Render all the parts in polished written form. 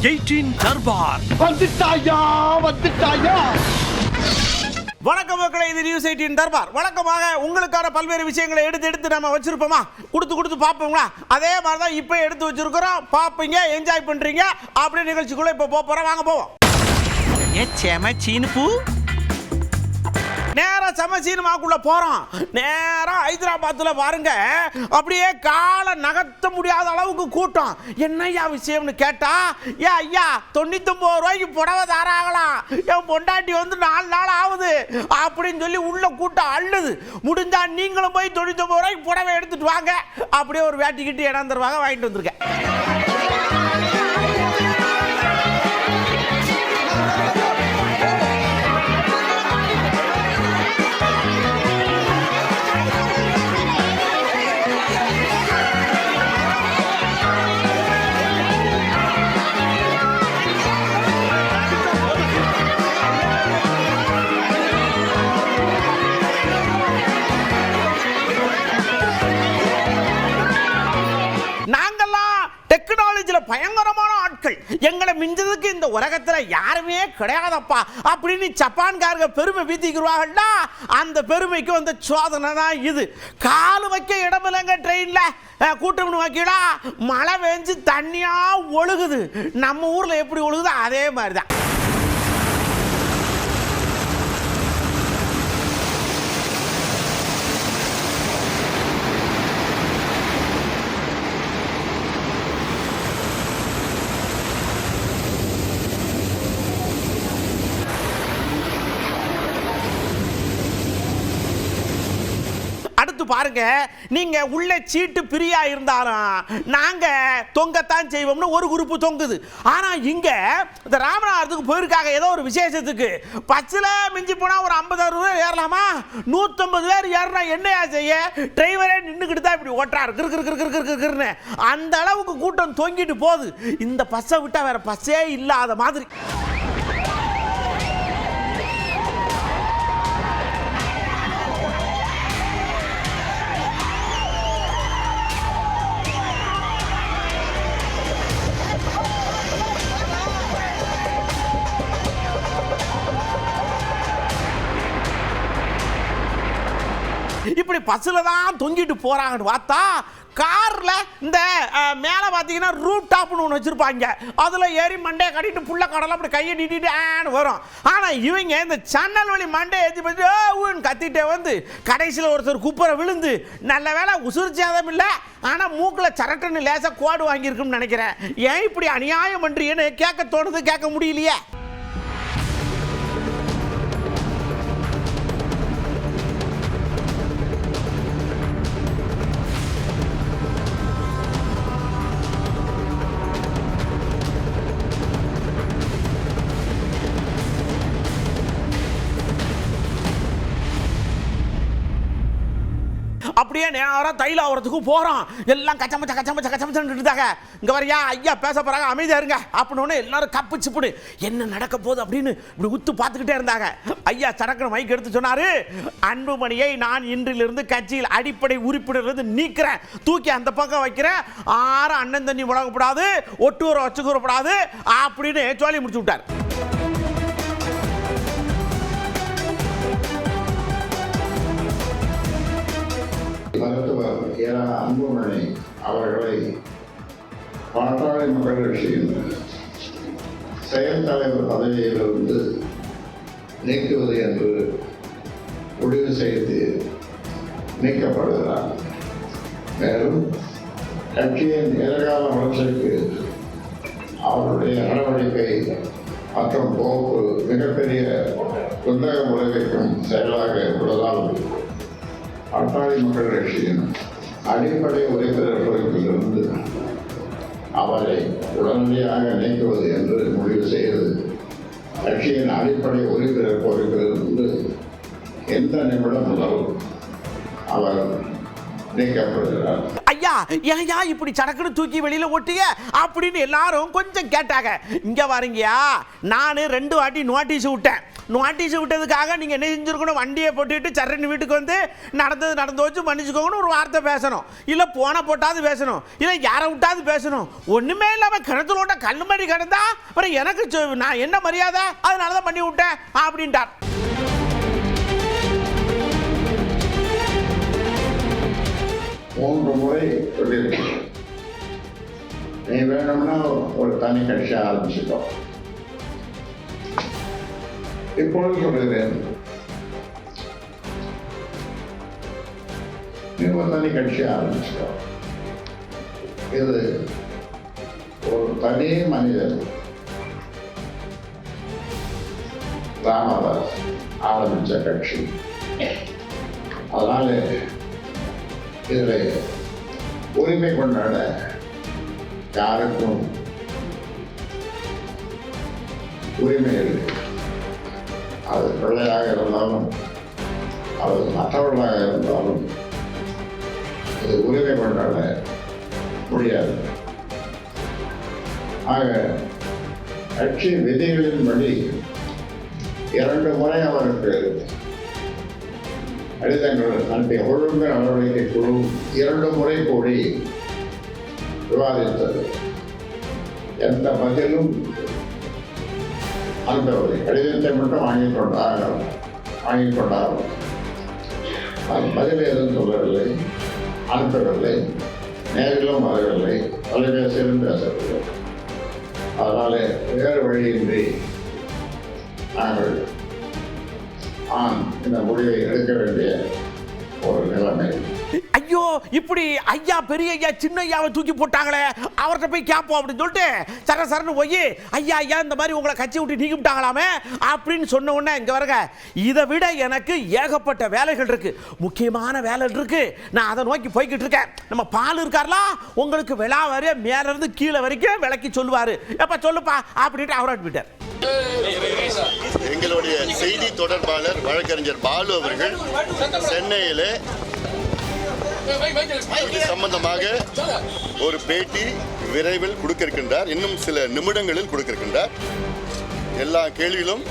18 தர்பார். வந்துட்டாயா. வணக்கம் மக்களே, இது நியூஸ் 18 தர்பார். வழக்கமாக உங்களுக்கான பல்வேறு விஷயங்களை எடுத்து நம்ம வச்சிருப்போமா, கொடுத்து பார்ப்போங்களா? அதே மாதிரி தான் இப்போ எடுத்து வச்சிருக்கிறோம். பார்ப்பீங்க, என்ஜாய் பண்றீங்க. அப்படியே நிகழ்ச்சிக்குள்ள இப்போ போறோம். வாங்க போவோம். நேரா சமசீனமாக்குள்ள போறோம். நேரா ஹைதராபாத்ல பாருங்க, அப்படியே காலை நகர்த்த முடியாத அளவுக்கு கூட்டம். என்னையா விஷயம்னு கேட்டா, ஐயா 99 ரூபாய்க்கு புடவை தாராகலாம், என் பொண்டாட்டி வந்து 4 நாள் ஆகுது அப்படின்னு சொல்லி உள்ள கூட்டம் அள்ளுது. முடிஞ்சா நீங்களும் போய் 99 ரூபாய்க்கு புடவை எடுத்துட்டு வாங்க. அப்படியே ஒரு வேட்டிக்கிட்டு இடம் தருவாங்க, வாங்கிட்டு வந்திருக்கேன். பயங்கரமான ஆட்கள், எங்களை மிஞ்சதுக்கு இந்த உலகத்துல யாருமே கிடையாதப்பா அப்படின்னு ஜப்பான்காரங்க பெருமை வீத்திக்கிறாங்கல்ல. அந்த பெருமைக்கு வந்த சோதனை தான் இது. கால் வைக்க இடம் இல்லைங்க ட்ரெயின்ல. கூட்டம் வைக்கடா, மழை பெஞ்சு தண்ணியா ஒழுகுது. நம்ம ஊர்ல எப்படி ஒழுகுது அதே மாதிரிதான். அடுத்து பாருங்க, நீங்க உள்ள சீட்டு பிரியா இருந்தாலும் நாங்க தொங்கத்தான் செய்வோம்னு ஒரு குரூப் தொங்குது. ஆனா இங்க இந்த ராமநாதத்துக்கு போயிருக்காங்க ஏதோ ஒரு விசேஷத்துக்கு. பஸ்ல மிஞ்சி போனா ஒரு 50-60 பேர் ஏறலாமா? 150 பேர் ஏறினா என்னையா செய்ய? டிரைவரே நின்றுக்கிட்டு தான் இப்படி ஓட்டுறாரு. அந்த அளவுக்கு கூட்டம் தொங்கிட்டு போகுது. இந்த பஸ்ஸை விட்டா வேற பஸ்ஸே இல்லாத மாதிரி. இப்படி பஸ்ல தான் தொங்கிட்டு போறாங்கன்னு பார்த்தா, கார்ல இந்த மேல பாத்தீங்கன்னா ரூப் டாப்னு ஒன்று வச்சிருப்பாங்க. அதுல ஏறி மண்டையை கட்டிட்டு புள்ள கடலை அப்படி கையை நீட்டிட்டு வரும். ஆனா இவங்க இந்த சன்னல் வழி மண்டையை ஏற்றி போயிட்டு கத்திட்டே வந்து கடைசியில் ஒருத்தர் குப்பரை விழுந்து, நல்ல வேலை உசுரிச்சாதம் இல்லை, ஆனா மூக்குல சரட்டுன்னு லேசா கோடு வாங்கியிருக்குன்னு நினைக்கிறேன். ஏன் இப்படி அநியாயம் பண்றீங்கன்னு கேட்க தோணுது, கேட்க முடியலையே. அப்படியே நேரம் தைலாவரத்துக்கு போறோம். எல்லாம் கச்சமச்சாங்க. இங்க வரையா ஐயா பேச போறாங்க, அமைதியா இருங்க அப்படின்னு எல்லாரும் கப்பு சிப்புடு என்ன நடக்க போகுது அப்படின்னு இப்படி உத்து பார்த்துக்கிட்டே இருந்தாங்க. ஐயா சடக்குன்னு மைக் எடுத்து சொன்னாரு, அன்புமணியை நான் இன்றிலிருந்து கட்சியில் அடிப்படை உறுப்பினர்லேருந்து நீக்கிறேன், தூக்கி அந்த பக்கம் வைக்கிறேன், ஆறு அண்ணன் தண்ணி முழங்கப்படாது, ஒட்டுவரை வச்சுக்கூறப்படாது அப்படின்னு சொல்லி முடிச்சு விட்டார். மருத்துவர் அன்புமணி அவர்களை பாட்டாளி மக்கள் கட்சியின் செயல் தலைவர் பதவியிலிருந்து நீக்குவது என்று முடிவு செய்து நீக்கப்படுகிறார். மேலும் கட்சியின் எதிர்கால வளர்ச்சிக்கு அவருடைய நடவடிக்கை மற்றும் போக்கு மிகப்பெரிய குந்தகம் விளைவிக்கும் செயலாக உள்ளதால் பாட்டாளி மக்கள் கட்சியின் அடிப்படை உறுப்பினர் பொறுப்பிலிருந்து அவரை உடனடியாக நீக்குவது என்று முடிவு செய்து கட்சியின் அடிப்படை உறுப்பினர் பொறுப்பிலிருந்து எந்த நிமிடம் முதல் அவர் நீக்கப்படுகிறார். ஐயா ஏன்யா இப்படி சடக்குன்னு தூக்கி வெளியில ஓட்டிய அப்படின்னு எல்லாரும் கொஞ்சம் கேட்டாங்க. இங்க வரீங்கயா, நான் 2 வாட்டி நோட்டீஸ் விட்டேன். நோட்டீஸ் விட்டதுக்காக நீங்க என்ன செஞ்சிருக்கணும், வண்டியை போட்டுட்டு சரண் வீட்டுக்கு வந்து நடந்து வச்சு மன்னிச்சுக்கோங்கன்னு ஒரு வார்த்தை பேசணும், இல்ல போன போட்டாது பேசணும், இல்ல யாரை விட்டாது பேசணும். ஒண்ணுமே இல்லாம கிணத்துல ஓட்ட கல்லு மாதிரி கிடந்தா அப்புறம் எனக்கு நான் என்ன மரியாதை, அதனாலதான் பண்ணி விட்டேன் அப்படின்ட்டார். மூன்று முறை சொல்லியிருக்கேன், நீ வேணும்னா ஒரு தனி கட்சி ஆரம்பிச்சுக்கோ. இப்பொழுது சொல்லுகிறேன், நீ ஒரு தனி கட்சி ஆரம்பிச்சுக்கோ. இது ஒரு தனி மனிதன் ராமதாஸ் ஆரம்பித்த கட்சி. அதனால இதில் உரிமை கொண்டாட யாருக்கும் உரிமை இல்லை. அது பிள்ளையாக இருந்தாலும் அது மற்றவர்களாக இருந்தாலும் இது உரிமை கொண்டாட முடியாது. ஆக கட்சி விதிகளின்படி 2 முறை அவருக்கு கடிதங்கள் அனுப்பிய ஒழுங்கு நடவடிக்கை குழு 2 முறை கூடி விவாதித்தது. எந்த பதிலும் அனுப்பவில்லை. கடிதத்தை மட்டும் வாங்கிக் கொண்டார்கள். அது பதில் எதுவும் சொல்லவில்லை, அனுப்பவில்லை, நேரிலும் வரவில்லை, தொலைபேசியிலும் பேசவில்லை. அதனாலே வேறு வழியின்றி நாங்கள் இந்த முடிவை எடுக்க வேண்டிய ஒரு நிலைமை. ஐயோ, இப்படி ஐயா பெரிய ஐயா சின்ன ஐயாவை தூக்கி போட்டாங்களே, அவர்கிட்ட போய் கேட்போம் அப்படின்னு சொல்லிட்டு சரன்னு போய் ஐயா இந்த மாதிரி உங்களை கட்சி விட்டு நீக்கி விட்டாங்களாமே அப்படின்னு சொன்ன உடனே இங்க வருங்க, இதை விட எனக்கு ஏகப்பட்ட வேலைகள் இருக்கு, முக்கியமான வேலை இருக்கு, நான் அதை நோக்கி போய்கிட்டு இருக்கேன். நம்ம பால் இருக்கார்ல, உங்களுக்கு விழா வரைய மேல இருந்து கீழே வரைக்கும் விளக்கி சொல்லுவாரு, எப்ப சொல்லுப்பா அப்படின்ட்டு அவர் அனுப்பிட்டார். எங்களுடைய செய்தி தொடர்பாளர் வழக்கறிஞர் பாலு அவர்கள் சென்னையிலே இது சம்பந்தமாக ஒரு பேட்டி விரைவில் கொடுக்க இருக்கின்றார். இன்னும் சில நிமிடங்களில் கொடுக்க இருக்கின்றார். எல்லா கேள்வியிலும்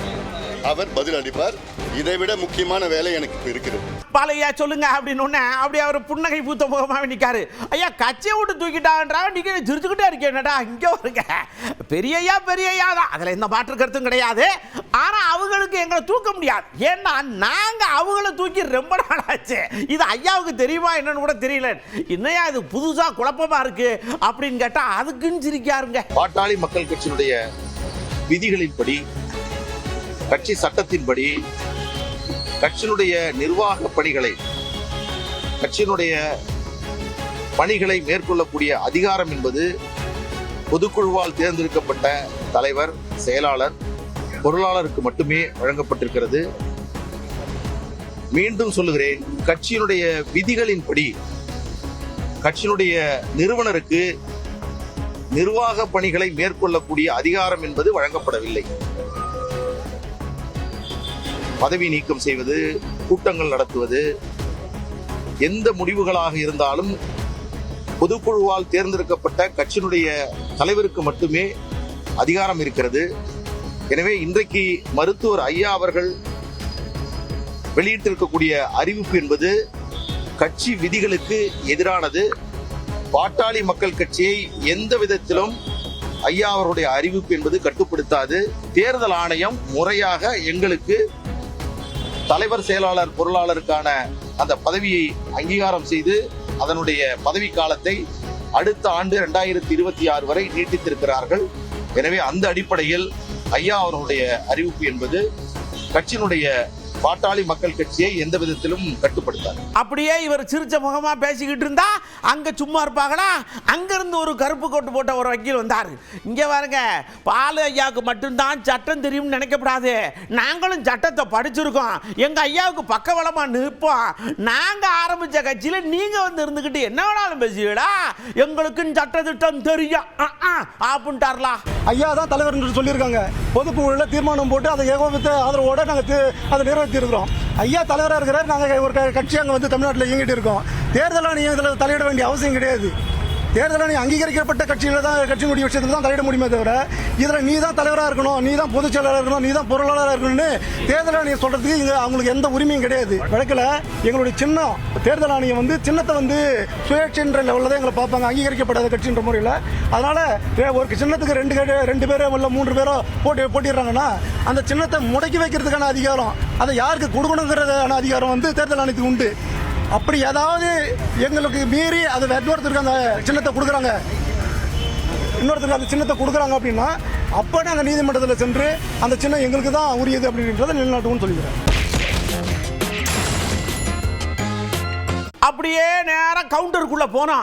அவர் பதில் அளிப்பார். இதைவிட முக்கியமான வேலை எனக்கு இருக்கிறது. பாலையா சொல்லுங்க அப்படின்னு அப்படி அவர் புன்னகை பூத்த முகமாக நிற்காரு. ஐயா கட்சியை விட்டு தூக்கிட்டான்றா, நீங்க சிரிச்சுக்கிட்டே இருக்கேன்டா. இங்கே வருங்க, பெரியய்யா தான், அதில் எந்த மாற்று கருத்தும் கிடையாது. ஆனால் அவங்களுக்கு எங்களை தூக்க முடியாது. ஏன்னா நாங்கள் அவங்கள தூக்கி ரொம்ப நாள் ஆச்சு. இது ஐயாவுக்கு தெரியுமா என்னன்னு கூட தெரியல. என்னையா இது புதுசாக குழப்பமாக இருக்கு அப்படின்னு கேட்டால் அதுக்குன்னு சிரிக்காருங்க. பாட்டாளி மக்கள் கட்சியினுடைய விதிகளின்படி, கட்சி சட்டத்தின்படி கட்சியினுடைய நிர்வாக பணிகளை, கட்சியினுடைய பணிகளை மேற்கொள்ளக்கூடிய அதிகாரம் என்பது பொதுக்குழுவால் தேர்ந்தெடுக்கப்பட்ட தலைவர், செயலாளர், பொருளாளருக்கு மட்டுமே வழங்கப்பட்டிருக்கிறது. மீண்டும் சொல்லுகிறேன், கட்சியினுடைய விதிகளின்படி கட்சியினுடைய நிறுவனருக்கு நிர்வாக பணிகளை மேற்கொள்ளக்கூடிய அதிகாரம் என்பது வழங்கப்படவில்லை. பதவி நீக்கம் செய்வது, கூட்டங்கள் நடத்துவது, எந்த முடிவுகளாக இருந்தாலும் பொதுக்குழுவால் தேர்ந்தெடுக்கப்பட்ட கட்சியினுடைய தலைவருக்கு மட்டுமே அதிகாரம் இருக்கிறது. எனவே இன்றைக்கு மருத்துவர் ஐயா அவர்கள் வெளியிட்டிருக்கக்கூடிய அறிவிப்பு என்பது கட்சி விதிகளுக்கு எதிரானது. பாட்டாளி மக்கள் கட்சியை எந்த விதத்திலும் ஐயா அவருடைய அறிவிப்பு என்பது கட்டுப்படுத்தாது. தேர்தல் ஆணையம் முறையாக எங்களுக்கு தலைவர், செயலாளர், பொருளாளருக்கான அந்த பதவியை அங்கீகாரம் செய்து அதனுடைய பதவி காலத்தை அடுத்த ஆண்டு 2026 வரை நீட்டித்திருக்கிறார்கள். எனவே அந்த அடிப்படையில் ஐயா அவர்களுடைய அறிவிப்பு என்பது கட்சியினுடைய பாட்டாளி மக்கள் கட்சியை எந்த விதத்திலும் கட்டுப்படுத்தாது. அப்படியே இவர் சிரிச்ச முகமா பேசிக்கிட்டு இருந்தா அங்க சும்மா இருப்பாங்களா? அங்க இருந்து ஒரு கருப்பு கோட்டு போட்ட ஒரு வக்கீல் வந்தாரு. இங்க பாருங்க, பாலு ஐயாவுக்கு மட்டும்தான் சட்டம் தெரியும்னு நினைக்கப்படாது. நாங்களும் சட்டத்தை படிச்சிருக்கோம். எங்க ஐயாவுக்கு பக்கபலமா நிற்போம். நாங்க ஆரம்பிச்ச கட்சியில நீங்க வந்து இருந்துகிட்டு என்ன வேணாலும் பேசுவீங்களா? எங்களுக்கும் சட்ட திட்டம் தெரியும் அப்படின்ட்டார்லா. ஐயா தான் தலைவர் என்று சொல்லியிருக்காங்க. பொதுக்குழுவில் தீர்மானம் போட்டு அதை ஏகோபித்த ஆதரவோடு நாங்கள் அதை நிறைவேற்றியிருக்கிறோம். ஐயா தலைவராக இருக்கிறார். நாங்கள் ஒரு கட்சி அங்கே வந்து தமிழ்நாட்டில் இயங்கிட்டு இருக்கோம். தேர்தல் ஆணையம் இதில் தலையிட வேண்டிய அவசியம் கிடையாது. தேர்தல் ஆணையம் அங்கீகரிக்கப்பட்ட கட்சியில் தான் கட்சியினுடைய விஷயத்தில் தான் தலையிட முடியுமே தவிர இதில் நீ தான் தலைவராக இருக்கணும், நீ தான் பொதுச் செயலாளராக இருக்கணும், நீ தான் பொருளாளராக இருக்கணும்னு தேர்தல் ஆணையம் சொல்கிறதுக்கு இங்கே அவங்களுக்கு எந்த உரிமையும் கிடையாது. வழக்கில் எங்களுடைய சின்னம் தேர்தல் ஆணையம் வந்து சின்னத்தை வந்து சுயேட்சைன்ற லெவலில் தான் எங்களை பார்ப்பாங்க, அங்கீகரிக்கப்படாத கட்சின்ற முறையில். அதனால் ஒரு சின்னத்துக்கு ரெண்டு பேரோ இல்லை 3 பேரோ போட்டிடுறாங்கன்னா அந்த சின்னத்தை முடக்கி வைக்கிறதுக்கான அதிகாரம் அதை யாருக்கு கொடுக்கணுங்கிறதான அதிகாரம் வந்து தேர்தல் ஆணையத்துக்கு உண்டு. அப்படி ஏதாவது எங்களுக்கு மீறி அதை இன்னொருத்தருக்கு அந்த சின்னத்தை கொடுக்குறாங்க, இன்னொருத்தருக்கு அந்த சின்னத்தை கொடுக்குறாங்க அப்படின்னா அப்போ நாங்கள் நீதிமன்றத்தில் சென்று அந்த சின்னம் எங்களுக்கு தான் உரியது அப்படின்றத நிலைநாட்டுவோம்னு சொல்லிக்கிறேன். அப்படியே நேரம் கவுண்டருக்குள்ள போனா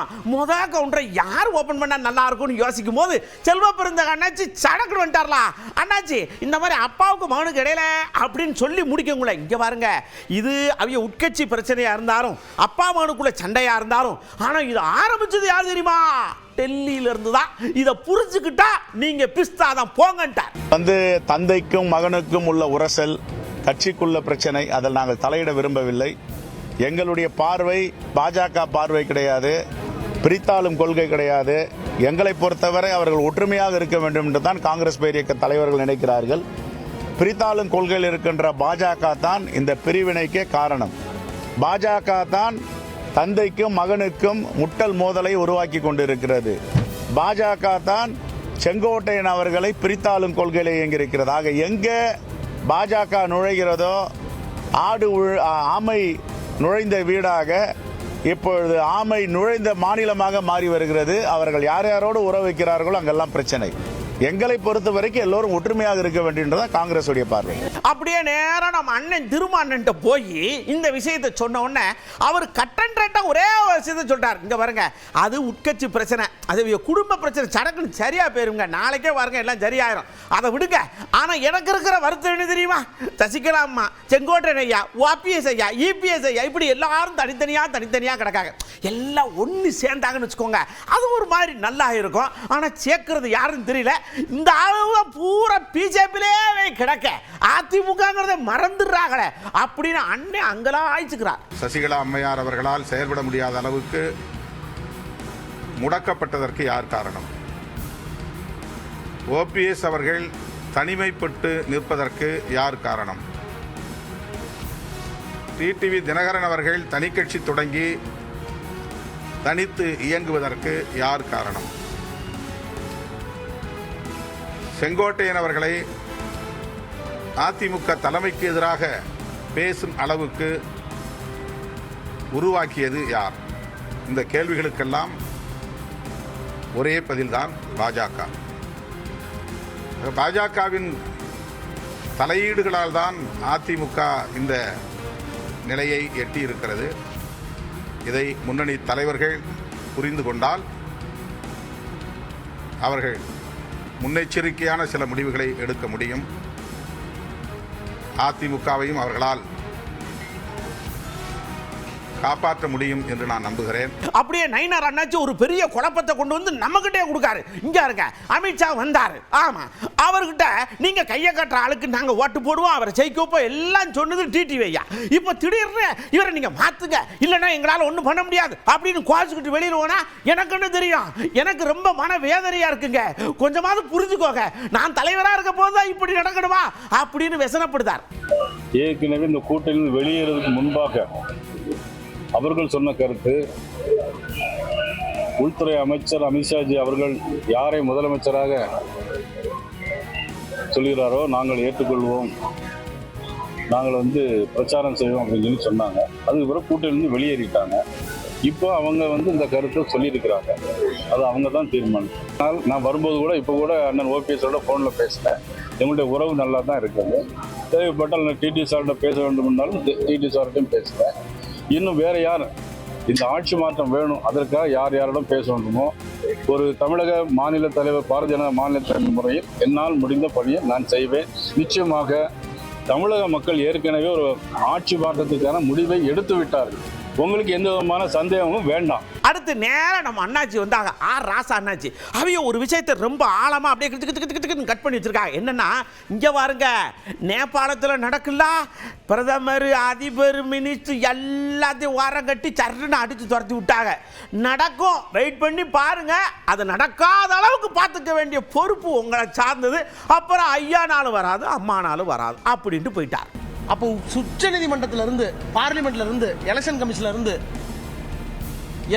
கவுண்டரை யார் ஓபன் பண்ணா நல்லா இருக்கும்னு யோசிக்கும் போது செல்வ பிறந்த அண்ணாச்சி சடக்கு வந்துட்டார்லா. அண்ணாச்சி இந்த மாதிரி அப்பாவுக்கு மகனுக்கு இடையில அப்படின்னு சொல்லி முடிக்கங்களே. இங்க பாருங்க, இது அவங்க உட்கட்சி பிரச்சனையா இருந்தாலும் அப்பா மகனுக்குள்ள சண்டையா இருந்தாலும் ஆனா இது ஆரம்பிச்சது யார் தெரியுமா? டெல்லியில இருந்து தான். இதை புரிஞ்சுக்கிட்டா நீங்க பிஸ்தாதான் போங்கன்ட்டார். தந்தைக்கும் மகனுக்கும் உள்ள உரசல், கட்சிக்குள்ள பிரச்சனை, அதில் நாங்கள் தலையிட விரும்பவில்லை. எங்களுடைய பார்வை பாஜக பார்வை கிடையாது, பிரித்தாளும் கொள்கை கிடையாது. எங்களை பொறுத்தவரை அவர்கள் ஒற்றுமையாக இருக்க வேண்டும் என்று தான் காங்கிரஸ் பேரியக்க தலைவர்கள் நினைக்கிறார்கள். பிரித்தாளும் கொள்கையில் இருக்கின்ற பாஜக தான் இந்த பிரிவினைக்கே காரணம். பாஜக தான் தந்தைக்கும் மகனுக்கும் முட்டல் மோதலை உருவாக்கி கொண்டிருக்கிறது. பாஜக தான் செங்கோட்டையன் அவர்களை பிரித்தாளும் கொள்கையில் இயங்கியிருக்கிறது. ஆக எங்கே பாஜக நுழைகிறதோ ஆமை நுழைந்த வீடாக இப்பொழுது ஆமை நுழைந்த மாநிலமாக மாறி வருகிறது. அவர்கள் யார் யாரோடு உறவு வைக்கிறார்களோ அங்கெல்லாம் பிரச்சனை. எங்களை பொறுத்த வரைக்கும் எல்லோரும் ஒற்றுமையாக இருக்க வேண்டியதுதான் காங்கிரஸ் உடைய பார்வை. அப்படியே நேரம் நம்ம அண்ணன் திருமாண்ணன் போய் இந்த விஷயத்தை சொன்ன உடனே அவர் கட்டன்டா ஒரே விஷயத்தை சொல்றார். இங்க பாருங்க, அது உட்கட்சி பிரச்சனை, அது குடும்ப பிரச்சனை, சடக்குன்னு சரியா போயிருங்க, நாளைக்கே பாருங்க எல்லாம் சரியாயிரும், அதை விடுங்க. ஆனா எனக்கு இருக்கிற வருத்தம் என்ன தெரியுமா? சசிகலா அம்மா, செங்கோட்டையன் ஐயா, ஓபிஎஸ் ஐயா, இபிஎஸ் ஐயா, இப்படி எல்லாரும் தனித்தனியா கிடக்காங்க. எல்லாம் ஒன்று சேர்ந்தாங்கன்னு வச்சுக்கோங்க, அது ஒரு மாதிரி நல்லா இருக்கும். ஆனா சேர்க்கிறது யாருன்னு தெரியல. இந்த ஆளு பூரா பிஜேபியிலே கிடக்க, அதிமுக மறந்துடுறாங்களே அப்படின்னு அண்ணன் அங்கெல்லாம் ஆயிச்சுக்கிறார். சசிகலா அம்மையார் அவர்களால் செயல்பட முடியாத அளவுக்கு முடக்கப்பட்டதற்கு யார் காரணம்? ஓபிஎஸ் அவர்கள் தனிமைப்பட்டு நிற்பதற்கு யார் காரணம்? டிடிவி தினகரன் அவர்கள் தனிக்கட்சி தொடங்கி தனித்து இயங்குவதற்கு யார் காரணம்? செங்கோட்டையன் அவர்களை அதிமுக தலைமைக்கு எதிராக பேசும் அளவுக்கு உருவாக்கியது யார்? இந்த கேள்விகளுக்கெல்லாம் ஒரே பதில்தான் பாஜக. பாஜகவின் தலையீடுகளால் தான் அதிமுக இந்த நிலையை எட்டியிருக்கிறது. இதை முன்னணி தலைவர்கள் புரிந்து கொண்டால் அவர்கள் முன்னெச்சரிக்கையான சில முடிவுகளை எடுக்க முடியும். அதிமுகவையும் அவர்களால் காப்பாற்ற முடியும் என்று நான் நம்புகிறேன். அப்படியே நயினார் அண்ணாச்சி ஒரு பெரிய குழப்பத்தை கொண்டு வந்து நம்மகிட்டே கொடுக்காரு. இங்க இருக்க அமித்ஷா வந்தாரு, ஆமா, அவர்கிட்ட நீங்க கையை கட்டுற ஆளுக்கு நாங்க ஓட்டு போடுவோம், அவரை ஜெயிக்கப்போ எல்லாம் சொன்னது டிடிவி ஐயா. இப்போ திடீர்னு இவரை நீங்க மாத்துங்க, இல்லைன்னா எங்களால் ஒன்றும் பண்ண முடியாது அப்படின்னு குவாசிக்கிட்டு வெளியில் போனா எனக்கு என்ன தெரியும்? எனக்கு ரொம்ப மன வேதனையா இருக்குங்க. கொஞ்சமாவது புரிஞ்சுக்கோங்க, நான் தலைவராக இருக்க போதுதான் இப்படி நடக்கணுமா அப்படின்னு வெசனப்படுத்தார். ஏற்கனவே இந்த கூட்டணியில் வெளியேறதுக்கு முன்பாக அவர்கள் சொன்ன கருத்து, உள்துறை அமைச்சர் அமித்ஷாஜி அவர்கள் யாரை முதலமைச்சராக சொல்கிறாரோ நாங்கள் ஏற்றுக்கொள்வோம், நாங்கள் பிரச்சாரம் செய்வோம் அப்படின்னு சொல்லி சொன்னாங்க. அதுக்கப்புறம் கூட்டணியிலிருந்து வெளியேறிட்டாங்க. இப்போ அவங்க இந்த கருத்தை சொல்லியிருக்கிறாங்க. அது அவங்க தான் தீர்மானம். ஆனால் நான் வரும்போது கூட இப்போ கூட அண்ணன் ஓபிஎஸோட ஃபோனில் பேசினேன். எங்களுடைய உறவு நல்லா தான் இருக்குது. தேவைப்பட்டால் நான் டிடி சார்கிட்ட பேச வேண்டும் என்றாலும் டிடி சார்கிட்டையும் பேசுகிறேன். இன்னும் வேற யார் இந்த ஆட்சி மாற்றம் வேணும், அதற்காக யார் யாரிடம் பேச வேண்டுமோ ஒரு தமிழக மாநில தலைவர், பாரதிய ஜனதா மாநில தலைவர் முறையில் என்னால் முடிந்த பணியை நான் செய்வேன். நிச்சயமாக தமிழக மக்கள் ஏற்கனவே ஒரு ஆட்சி மாற்றத்துக்கான முடிவை எடுத்து விட்டார்கள். உங்களுக்கு எந்த விதமான சந்தேகமும் வேண்டாம். அடுத்து நேரம் நம்ம அண்ணாச்சி வந்தாங்க, ஆர் ராசா அண்ணாச்சி. அவங்க ஒரு விஷயத்தை ரொம்ப ஆழமா அப்படியே கட் பண்ணி வச்சிருக்காங்க. என்னன்னா, இங்க பாருங்க, நேபாளத்தில் நடக்கல, பிரதமர், அதிபர், மினிஸ்டர் எல்லாத்தையும் வாரம் கட்டி சர்ன்னு அடிச்சு துரத்தி விட்டாங்க. நடக்கும், வெயிட் பண்ணி பாருங்க. அது நடக்காத அளவுக்கு பார்த்துக்க வேண்டிய பொறுப்பு உங்களை சார்ந்தது. அப்புறம் ஐயானாலும் வராது, அம்மானாலும் வராது அப்படின்ட்டு போயிட்டார். அப்போ உச்ச நீதிமன்றத்தில் இருந்து, பார்லிமெண்ட்ல இருந்து, எலெக்ஷன் கமிஷன்ல இருந்து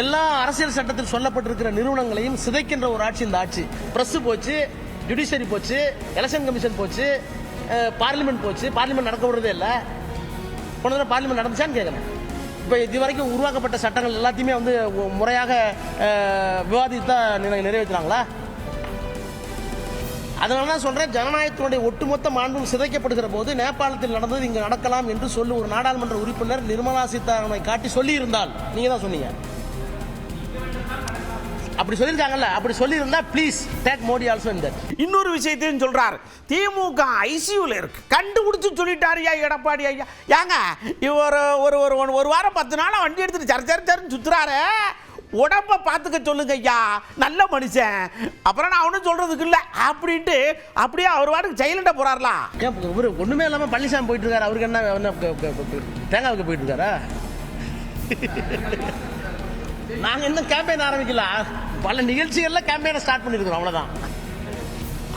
எல்லா அரசியல் சட்டத்தில் சொல்லப்பட்டிருக்கிற நிறுவனங்களையும் சிதைக்கின்ற ஒரு ஆட்சி இந்த ஆட்சி. பிரஸ் போச்சு, ஜுடிஷியரி போச்சு, எலெக்ஷன் கமிஷன் போச்சு, பார்லிமெண்ட் போச்சு. பார்லிமெண்ட் நடக்க விடுறதே இல்லை. போன தடவை பார்லிமெண்ட் நடந்துச்சான்னு கேட்குறேன். இப்போ இது வரைக்கும் உருவாக்கப்பட்ட சட்டங்கள் எல்லாத்தையுமே வந்து முறையாக விவாதித்து தான் நிறைவேற்றுறாங்களா? அதனால தான் சொல்றேன், ஜனநாயகத்தினுடைய ஒட்டுமொத்த மாண்பும் சிதைக்கப்படுகிற போது நேபாளத்தில் நடந்தது இங்கு நடக்கலாம் என்று சொல்லி ஒரு நாடாளுமன்ற உறுப்பினர் நிர்மலா சீதாராமனை காட்டி சொல்லி இருந்தால், நீங்க தான் சொன்னீங்க, அப்படி சொல்லியிருக்காங்கல்ல, அப்படி சொல்லியிருந்தா please take Modi also in that. இன்னொரு விஷயத்தையும் சொல்றாரு, திமுக ஐசியூல இருக்கு, கண்டுபிடிச்சு சொல்லிட்டாரு எடப்பாடி ஐயா. ஏங்க இவர் ஒரு வாரம் 10 நாளா வண்டி எடுத்துட்டு சர்ச்சர்ன்னு சுத்துறாரு. உடம்ப பார்த்துக்க சொல்லுங்க ஐயா, நல்ல மனுஷன். அப்புறம் நான் அவனும் சொல்றதுக்கு இல்லை அப்படின்ட்டு அப்படியே அவர் வாட்டுக்கு சைலண்டா போறாருலாம். இவர் ஒண்ணுமே இல்லாம பழனிசாமி போயிட்டு இருக்காரு. அவருக்கு என்ன தேங்காய்க்கு போயிட்டு இருக்காரா? நாங்க இன்னும் கேம்பெயின் ஆரம்பிக்கல, பல நிகழ்ச்சிகள்ல கேம்பெயினை ஸ்டார்ட் பண்ணிருக்கிறோம், அவ்வளவுதான்.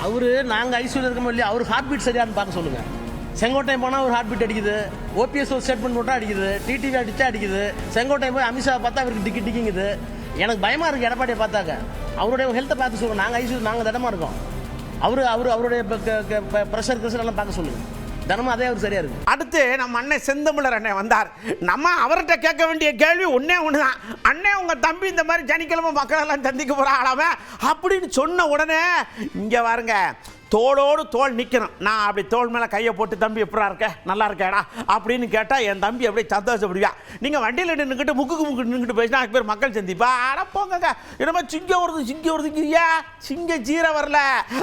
அவரு நாங்க ஐசியூல இருக்கோம் இல்லையா, அவர் ஹார்ட் பீட் சரியான்னு பார்க்க சொல்லுங்க. செங்கோட்டையன் போனால் ஒரு ஹார்ட் பீட் அடிக்குது, ஓபிஎஸ் ஒரு ஸ்டேட்மெண்ட் போட்டால் அடிக்குது, டிடிவி அடிச்சா அடிக்குது. செங்கோட்டையன் போய் அமித்ஷா பார்த்தா அவருக்கு டிக்கிங்குது. எனக்கு பயமா இருக்கு எடப்பாடியை பார்த்தாக்க. அவருடைய ஹெல்த்தை பார்த்து சொல்லுங்க. நாங்கள் ஐசியூ நாங்கள் தினமா இருக்கோம். அவருடைய ப்ரெஷர் எல்லாம் பார்க்க சொல்லுங்க. தினமும் அதே அவர் சரியா இருக்கு. அடுத்து நம்ம அண்ணன் செந்தமிழர் அண்ணன் வந்தார். நம்ம அவர்கிட்ட கேட்க வேண்டிய கேள்வி ஒன்னே ஒண்ணுதான். அண்ணே, உங்க தம்பி இந்த மாதிரி சனிக்கிழமை மக்கள் எல்லாம் சந்திக்க போறாங்களாமே அப்படின்னு சொன்ன உடனே இங்க பாருங்க, தோளோடு தோல் நிற்கணும். நான் அப்படி தோல் மேலே கையை போட்டு, தம்பி எப்படா இருக்க, நல்லா இருக்கேடா அப்படின்னு கேட்டால் என் தம்பி அப்படியே சந்தோஷப்படுவா. நீங்கள் வண்டியில் நின்றுக்கிட்டு முக்கு நின்றுக்கிட்டு பேசினா அதுக்கு பேர் மக்கள் சந்திப்பா. அட போங்க, என்னமோ சிங்கம் வருதுங்கிறியா, சிங்க ஜீரை வரல,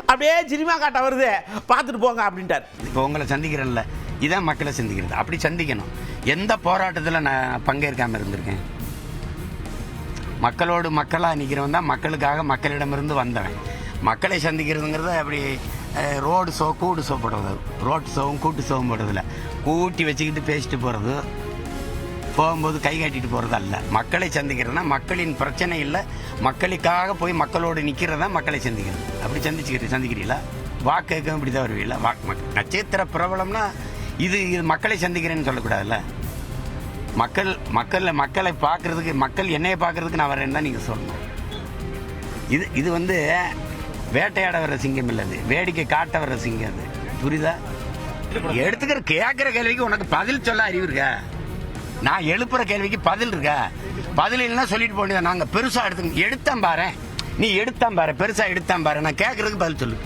அப்படியே சினிமா காட்ட வருது, பார்த்துட்டு போங்க அப்படின்ட்டார். இப்போ உங்களை சந்திக்கிறேன்ல, இதான் மக்களை சந்திக்கிறது. அப்படி சந்திக்கணும். எந்த போராட்டத்தில் நான் பங்கேற்காமல் இருந்திருக்கேன்? மக்களோடு மக்களாக நிற்கிறவன் தான், மக்களுக்காக மக்களிடமிருந்து வந்தவன். மக்களை சந்திக்கிறதுங்கிறது அப்படி ரோடு ஷோ, கூட்டு ஷோ போடுறது. ரோட் ஷோவும் கூட்டு ஷோவும் போடுறதில்ல. கூட்டி வச்சுக்கிட்டு பேசிட்டு போகிறது, போகும்போது கை காட்டிட்டு போகிறது அல்ல. மக்களை சந்திக்கிறதுனா மக்களின் பிரச்சனை இல்லை, மக்களுக்காக போய் மக்களோடு நிற்கிறதா மக்களை சந்திக்கிறது. அப்படி சந்திக்கிறீங்களா? வாக்கு கேட்கவும் இப்படி தான் வருவீங்களா? நட்சத்திர பிரபலம்னா இது மக்களை சந்திக்கிறேன்னு சொல்லக்கூடாதுல்ல. மக்களை பார்க்கறதுக்கு, மக்கள் என்னையை பார்க்கறதுக்கு நான் வரேன்னு தான் நீங்கள் சொல்லணும். இது வந்து வேட்டையாட வர்ற சிங்கம் இல்லை, அது வேடிக்கை காட்ட வர்ற சிங்கம். அது புரியுதா? கேட்குற கேள்விக்கு உனக்கு பதில் சொல்ல அறிவு இருக்கா? நான் எழுப்புற கேள்விக்கு பதில் இருக்கா? பதில் இல்லைன்னா சொல்லிட்டு போனீங்க. நாங்கள் பெருசாக எடுத்தான் பாரு, நீ எடுத்தான் பாரு, பெருசாக எடுத்தான் பாரு, நான் கேட்கறதுக்கு பதில் சொல்லு.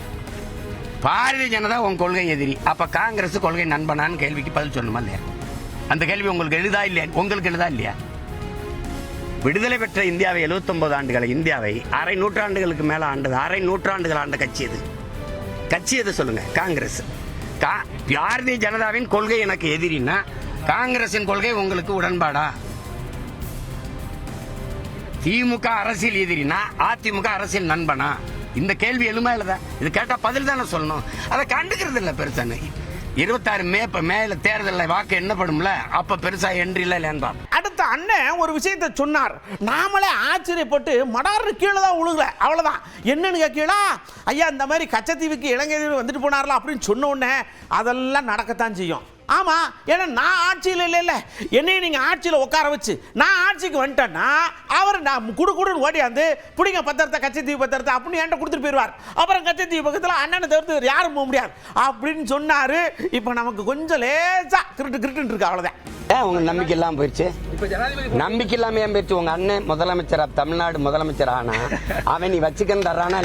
பாரதிய ஜனதா உன் கொள்கை எதிரி, அப்போ காங்கிரஸ் கொள்கை நண்பனான்னு கேள்விக்கு பதில் சொல்லணுமா இல்லையா? அந்த கேள்வி உங்களுக்கு எழுதா இல்லையா? உங்களுக்கு எழுதா இல்லையா? விடுதலை பெற்ற இந்தியாவை 79 ஆண்டுகளை, இந்தியாவை அரை நூற்றாண்டுகளுக்கு மேலே ஆண்டது, அரை நூற்றாண்டுகள் ஆண்ட கட்சி எது சொல்லுங்க? காங்கிரஸ். பாரதிய ஜனதாவின் கொள்கை எனக்கு எதிரின்னா காங்கிரசின் கொள்கை உங்களுக்கு உடன்பாடா? திமுக அரசியல் எதிரினா அதிமுக அரசியல் நண்பனா? இந்த கேள்வி எழுமா இல்லதா? இது கேட்டா பதில் தானே சொல்லணும். அதை கண்டுக்கிறது இல்லை பெருசான. 26 மேல தேர்தலில் வாக்கு எண்ணப்படும்ல, அப்ப பெருசா என்ட்ரி இல்லைன்னு. அடுத்த அண்ணன் ஒரு விஷயத்தை சொன்னார். நாமளே ஆச்சரியப்பட்டு மடார்னு கீழே தான் உழுகல, அவ்வளவுதான். என்னன்னு கேட்கலா, ஐயா இந்த மாதிரி கச்சத்தீவுக்கு இலங்கை வந்துட்டு போனார்ல அப்படின்னு சொன்ன உடனே அதெல்லாம் நடக்கத்தான் செய்யும். ஆமா, ஏன்னா நான் ஆட்சியில் இல்லை, என்னையும் நீங்க ஆட்சியில் உட்கார வச்சு நான் ஆட்சிக்கு வந்துட்டேன்னா அவர் நான் குடுன்னு ஓடியாந்து பிடிங்க பத்திரத்தை, கச்சத்தீவு பத்திரத்தை அப்படின்னு என்கிட்ட கொடுத்துட்டு போயிடுவார். அப்புறம் கச்சத்தீவு பக்கத்தில் அண்ணனை தவிர்த்து யாரும் போக முடியாது அப்படின்னு சொன்னாரு. இப்போ நமக்கு கொஞ்சம் லேசா கிரிட்டு இருக்கு, அவ்வளவுதான். உங்க நம்பிக்கை இல்லாம போயிடுச்சு. நம்பிக்கை இல்லாம ஏன் போயிடுச்சு? உங்க அண்ணன் முதலமைச்சரா, தமிழ்நாடு முதலமைச்சர் ஆனா அவன் நீ வச்சுக்கன்னு தர்றானா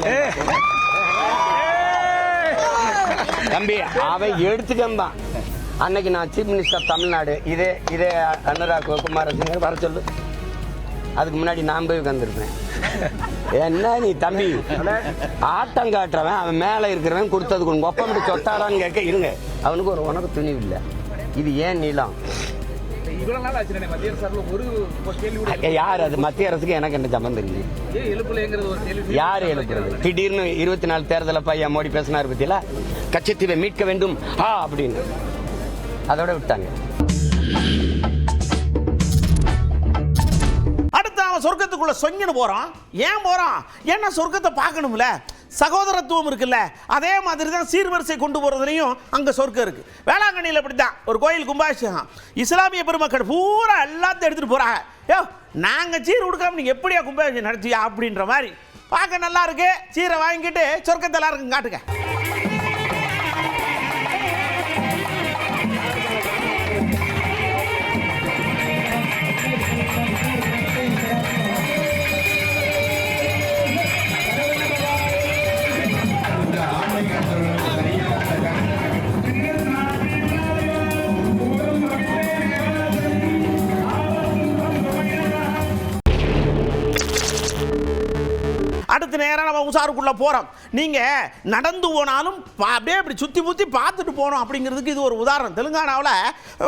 தம்பி? அவன் எடுத்துக்கந்தான். அன்னைக்கு நான் சீஃப் மினிஸ்டர் தமிழ்நாடு, இதே அனுராக் குமாரசிங்க வர சொல்லு. அதுக்கு முன்னாடி நான் போய் உட்காந்துருப்பேன். என்ன நீ தம்பி ஆட்டம் காட்டுறவன், அவன் மேலே இருக்கிறவன் கொடுத்ததுக்கு ஒப்பமிட்டு சொத்தாரான்னு கேட்க இருங்க. அவனுக்கு ஒரு உனக்கு துணிவு இல்லை. இது ஏன் நீளம்? இவ்வளவு நாள் ஆச்சு மத்திய அரசு ஒரு கேள்வி யார் அது? மத்திய அரசுக்கு எனக்கு என்ன சம்பந்தம் இருக்கு? எழுப்புலங்கிறது ஒரு கேள்வி. யார் எழுப்புறது? திடீர்னு 24 தேர்தலப்ப ஐயா மோடி பேசினார் பத்தியில, கச்சத்தீவை மீட்க வேண்டும் அப்படின்னு அதோட விட்டாங்க. அடுத்து அவன் சொர்க்கத்துக்குள்ள சொங்கின்னு போறான். ஏன் போறான்? ஏன்னா சொர்க்கத்தை பார்க்கணும்ல, சகோதரத்துவம் இருக்குல்ல. அதே மாதிரி தான் சீர்வரிசை கொண்டு போறதுலையும் அங்க சொர்க்கம் இருக்கு. வேளாங்கண்ணியில் அப்படித்தான் ஒரு கோயில் கும்பாபிஷேகம். இஸ்லாமிய பெருமக்கள் பூரா எல்லாத்தையும் எடுத்துட்டு போறாங்க. யோ, நாங்க சீர் கொடுக்காம நீங்க எப்படியா கும்பாபிஷேகம் நடத்தியா அப்படின்ற மாதிரி. பார்க்க நல்லா இருக்கு, சீரை வாங்கிட்டு சொர்க்கத்தை எல்லாருக்கும் காட்டுங்க. அடுத்த நேரம் நம்ம உசாருக்குள்ள போறோம். நீங்க நடந்து போனாலும் அப்படியே இப்படி சுத்தி முத்தி பார்த்துட்டு போகணும் அப்படிங்கிறதுக்கு இது ஒரு உதாரணம். தெலுங்கானாவில்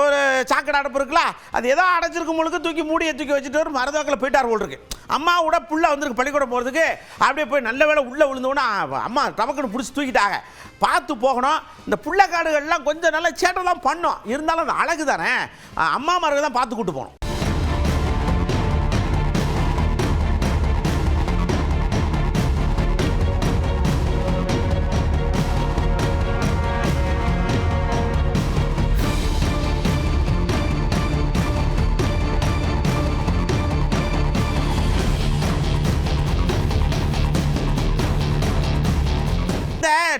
ஒரு சாக்கடை அடைப்பு இருக்குல்ல, அது ஏதோ அடைச்சிருக்கும் பொழுது தூக்கி மூடியை தூக்கி வச்சுட்டு ஒரு மரதோக்கில் போயிட்டார் போல் இருக்கு. அம்மாவோட புள்ள வந்திருக்கு பள்ளிக்கூடம் போகிறதுக்கு. அப்படியே போய் நல்ல வேளை உள்ளே விழுந்தோன்னா அம்மா டபக்குன்னு பிடிச்சி தூக்கிட்டாங்க. பார்த்து போகணும். இந்த புள்ளக்காடுகள்லாம் கொஞ்சம் நல்லா சேட்டெல்லாம் பண்ணோம். இருந்தாலும் அது அழகு தானே, அம்மா மார்கள் தான் பார்த்து கூட்டு போகணும்.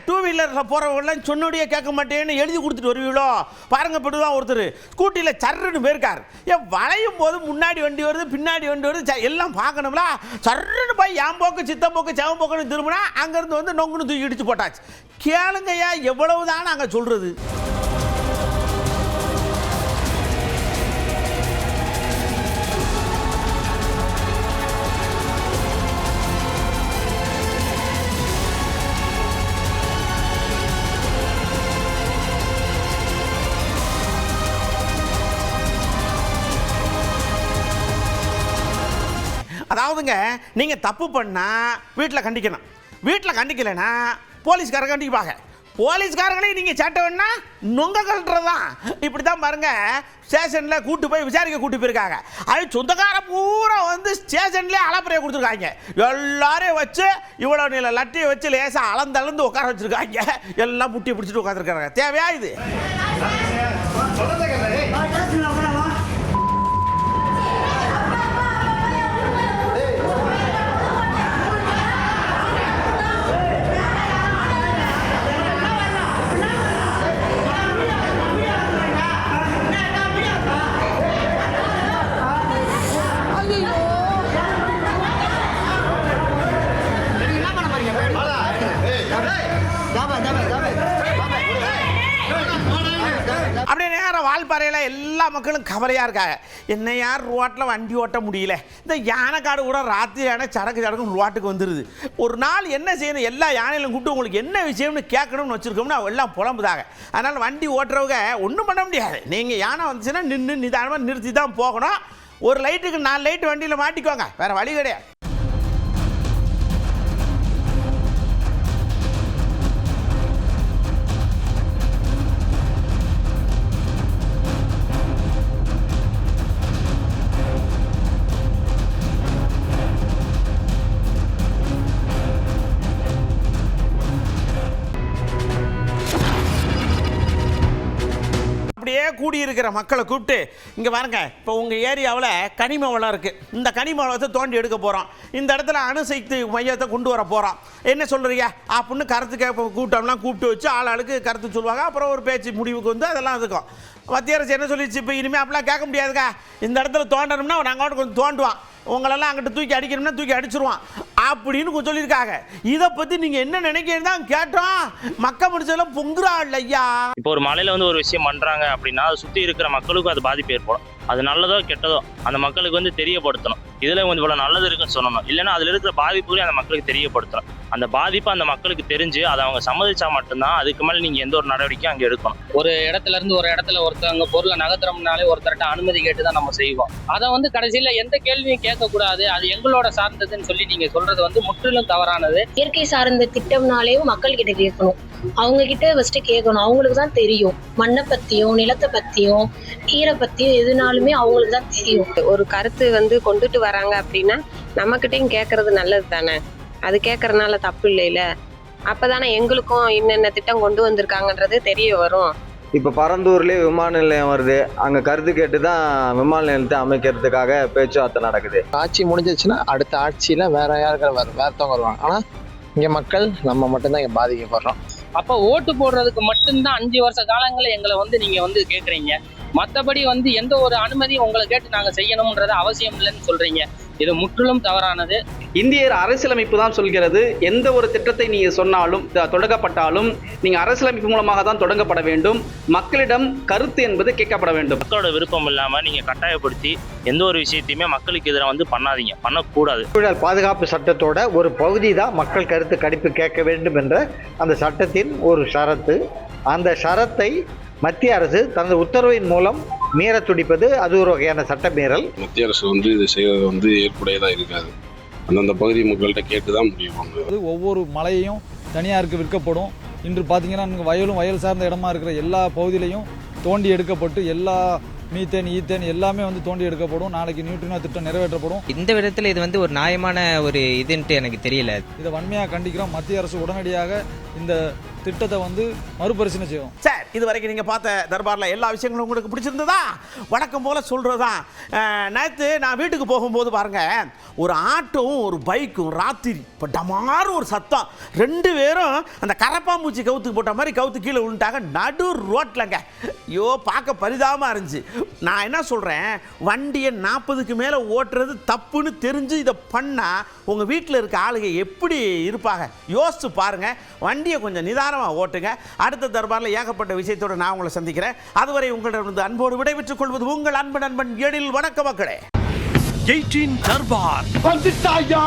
டூ வீலரில் போகிறவங்களாம் சொன்னோடையே கேட்க மாட்டேன்னு எழுதி கொடுத்துட்டு வருவீங்களோ பாருங்க. இப்படிதான் ஒருத்தர் ஸ்கூட்டியில் சர்ன்னு போயிருக்கார். ஏன் வளையும் போது முன்னாடி வண்டி வருது, பின்னாடி வண்டி வருது, எல்லாம் பார்க்கணும்ல. சர்ன்னு போய் என் போக்கு சித்தம் போக்கு செவன் போக்குன்னு திரும்பினா அங்கேருந்து வந்து நொங்குன்னு தூக்கி இடிச்சு போட்டாச்சு. கேளுங்கய்யா, எவ்வளவுதான் நாங்கள் சொல்கிறது. அதாவதுங்க, நீங்கள் தப்பு பண்ணால் வீட்டில் கண்டிக்கணும். வீட்டில் கண்டிக்கலைன்னா போலீஸ்காரங்க கண்டிப்பாங்க. போலீஸ்காரங்களையும் நீங்கள் சேட்டை வேணா நொங்க கழட்டுறது தான். இப்படி தான் பாருங்க, ஸ்டேஷனில் கூட்டு போய் விசாரிக்க கூட்டு போயிருக்காங்க. அது சொந்தக்கார பூரா வந்து ஸ்டேஷன்லேயே அளப்பறையை கொடுத்துருக்காங்க. எல்லாரையும் வச்சு இவ்வளோ நீல லட்டியை வச்சு லேசாக அளந்து உட்கார வச்சுருக்காங்க. எல்லாம் முட்டியை பிடிச்சிட்டு உட்காந்துருக்காங்க. தேவையா இது? அப்படியே நேரம் வால்பாறையில் எல்லா மக்களும் கவலையாக இருக்காங்க. என்ன யார் ரோட்டில் வண்டி ஓட்ட முடியல. இந்த யானைக்காடு கூட ராத்திரி யானை சடக்கு ரோட்டுக்கு வந்துடுது. ஒரு நாள் என்ன செய்யணும், எல்லா யானையிலும் கூப்பிட்டு உங்களுக்கு என்ன விஷயம்னு கேட்கணும்னு வச்சுருக்கோம்னா எல்லாம் புலம்புதாங்க. அதனால் வண்டி ஓட்டுறவங்க ஒன்றும் பண்ண முடியாது. நீங்கள் யானை வந்துச்சுன்னா நின்று நிதானமாக நிறுத்தி தான் போகணும். ஒரு லைட்டுக்கு 4 லைட்டு வண்டியில் மாட்டிக்கோங்க, வேறு வழி கிடையாது. அப்படியே கூடியிருக்கிற மக்களை கூப்பிட்டு, இங்கே பாருங்க, இப்போ உங்கள் ஏரியாவில் கனிம வளம் இருக்குது. இந்த கனிம வளத்தை தோண்டி எடுக்க போகிறோம். இந்த இடத்துல அணுசக்தி மையத்தை கொண்டு வர போகிறோம். என்ன சொல்கிறீங்க அப்படின்னு கருத்து கூட்டம்லாம் கூப்பிட்டு வச்சு ஆளுக்கு கருத்து சொல்லுவாங்க. அப்புறம் ஒரு பேச்சு முடிவுக்கு வந்து அதெல்லாம் இருக்கும். மத்திய அரசு என்ன சொல்லிடுச்சு, இப்போ இனிமேல் அப்படிலாம் கேட்க முடியாதுக்கா. இந்த இடத்துல தோண்டணும்னா நாங்கள் கொஞ்சம் தோண்டுவான், உங்களெல்லாம் அங்கிட்ட தூக்கி அடிக்கணும்னா தூக்கி அடிச்சிருவான் அப்படின்னு சொல்லியிருக்காங்க. இதை பற்றி நீங்கள் என்ன நினைக்கிறீங்க தான் கேட்டோம். மக்க முடிச்சதெல்லாம் பொங்குறா இல்லையா? இப்போ ஒரு மலையில் வந்து ஒரு விஷயம் பண்ணுறாங்க அப்படின்னா அதை சுற்றி இருக்கிற மக்களுக்கும் அது பாதிப்பு ஏற்படும். அது நல்லதோ கெட்டதோ அந்த மக்களுக்கு வந்து தெரியப்படுத்தணும். இதில் வந்து இவ்வளோ நல்லது இருக்குன்னு சொல்லணும், இல்லைன்னா அதில் இருக்கிற பாதிப்புகளையும் அந்த மக்களுக்கு தெரியப்படுத்தணும். அந்த பாதிப்பு அந்த மக்களுக்கு தெரிஞ்சு அதை அவங்க சம்மதிச்சா மட்டும்தான் அதுக்கு மேலே நீங்கள் எந்த ஒரு நடவடிக்கையும் அங்கே எடுக்கணும். ஒரு இடத்துல இருந்து ஒரு இடத்துல ஒருத்தவங்க பொருளை நகர்த்துறோம்னாலே ஒருத்தர்கிட்ட அனுமதி கேட்டு தான் நம்ம செய்வோம். அதை வந்து கடைசியில் எந்த கேள்வியும் கேட்கக்கூடாது, அது எங்களோட சார்ந்ததுன்னு சொல்லி நீங்கள் சொல்றது வந்து முற்றிலும் தவறானது. இயற்கை சார்ந்த திட்டம்னாலே மக்கள் கிட்ட கேட்கணும், அவங்க கிட்ட ஃபர்ஸ்ட் கேட்கணும். அவங்களுக்கு தான் தெரியும் மண்ணை பத்தியும் நிலத்தை பத்தியும் நீரை பத்தியும் எதுனாலுமே அவங்களுக்கு தான் தெரியும். ஒரு கருத்து வந்து கொண்டுட்டு வராங்க அப்படின்னா நம்மகிட்டையும் கேட்கறது நல்லது தானே, அது கேட்கறதுனால தப்பு இல்லையில. அப்பதானே எங்களுக்கும் என்னென்ன திட்டம் கொண்டு வந்திருக்காங்கன்றது தெரிய வரும். இப்போ பரந்தூர்லேயே விமான நிலையம் வருது, அங்கே கருத்து கேட்டு தான் விமான நிலையத்தை அமைக்கிறதுக்காக பேச்சுவார்த்தை நடக்குது. ஆட்சி முடிஞ்சிச்சுன்னா அடுத்த ஆட்சியில் வேற வேறத்தவங்க வருவாங்க. ஆனால் இங்கே மக்கள் நம்ம மட்டும்தான் இங்கே பாதிக்கப்படுறோம். அப்போ ஓட்டு போடுறதுக்கு மட்டும்தான் 5 வருஷ காலங்களில் எங்களை வந்து நீங்க வந்து கேட்குறீங்க. மற்றபடி வந்து எந்த ஒரு அனுமதியும் உங்களை கேட்டு நாங்கள் செய்யணும்ன்றது அவசியம் இல்லைன்னு சொல்றீங்க. இது முற்றிலும் தவறானது. இந்திய அரசியலமைப்பு தான் சொல்கிறது, எந்த ஒரு திட்டத்தை நீங்க சொன்னாலும் தொடங்கப்பட்டாலும் நீங்க அரசியலமைப்பு மூலமாக தான் தொடங்கப்பட வேண்டும். மக்களிடம் கருத்து என்பது கேட்கப்பட வேண்டும். மக்களோட விருப்பம் இல்லாமல் நீங்கள் கட்டாயப்படுத்தி எந்த ஒரு விஷயத்தையுமே மக்களுக்கு எதிராக வந்து பண்ணாதீங்க, பண்ணக்கூடாது. சூழல் பாதுகாப்பு சட்டத்தோட ஒரு பகுதி தான் மக்கள் கருத்து கணிப்பு கேட்க வேண்டும் என்ற அந்த சட்டத்தின் ஒரு ஷரத்து. அந்த ஷரத்தை மத்திய அரசு தனது உத்தரவின் மூலம் மீற துடிப்பது அது ஒரு வகையான சட்ட மீறல். மத்திய அரசு வந்து இது செய்வது வந்து ஏற்புடையதாக இருக்காது. அந்தந்த பகுதி மக்கள்கிட்ட கேட்டு தான் முடியும். ஒவ்வொரு மலையும் தனியாருக்கு விற்கப்படும். இன்று பார்த்தீங்கன்னா வயலும் வயல் சார்ந்த இடமா இருக்கிற எல்லா பகுதியிலையும் தோண்டி எடுக்கப்பட்டு எல்லா மீத்தேன் ஈத்தேன் எல்லாமே வந்து தோண்டி எடுக்கப்படும். நாளைக்கு நியூட்ரினோ திட்டம் நிறைவேற்றப்படும். இந்த விதத்தில் இது வந்து ஒரு நியாயமான ஒரு இதுன்ட்டு எனக்கு தெரியல. இதை வன்மையாக கண்டிக்கிறோம். மத்திய அரசு உடனடியாக இந்த திட்டத்தை வந்து மறுபரிசீலனை செய்யும். சார், இது வரைக்கும் நீங்கள் பார்த்த தர்பாரில் எல்லா விஷயங்களும் உங்களுக்கு பிடிச்சிருந்ததா? வழக்கம் போல் சொல்கிறது தான். நேற்று நான் வீட்டுக்கு போகும்போது பாருங்கள், ஒரு ஆட்டோவும் ஒரு பைக்கும் ராத்திரி இப்போ டமாறு ஒரு சத்தம், 2 பேரும் அந்த கரப்பாம்பூச்சி கவுத்துக்கு போட்ட மாதிரி கவுத்து கீழே விழுந்துட்டாங்க நடு ரோட்லங்க. ஐயோ, பார்க்க பரிதாபமாக இருந்துச்சு. நான் என்ன சொல்கிறேன், வண்டியை 40க்கு மேலே ஓட்டுறது தப்புன்னு தெரிஞ்சு இதை பண்ணால் உங்கள் வீட்டில் இருக்க ஆளுங்க எப்படி இருப்பாங்க யோசிச்சு பாருங்கள். வண்டியை கொஞ்சம் நிதானமாக ஓட்டுங்க. அடுத்த தர்பாரில் ஏகப்பட்ட விஷயத்தோடு நான் உங்களை சந்திக்கிறேன். அதுவரை உங்களிடம் அன்போடு விடைபெற்றுக் கொள்வது உங்கள் அன்பு நண்பன் எழில். வணக்க மக்களே. 18 தர்பார் வந்துட்டாயா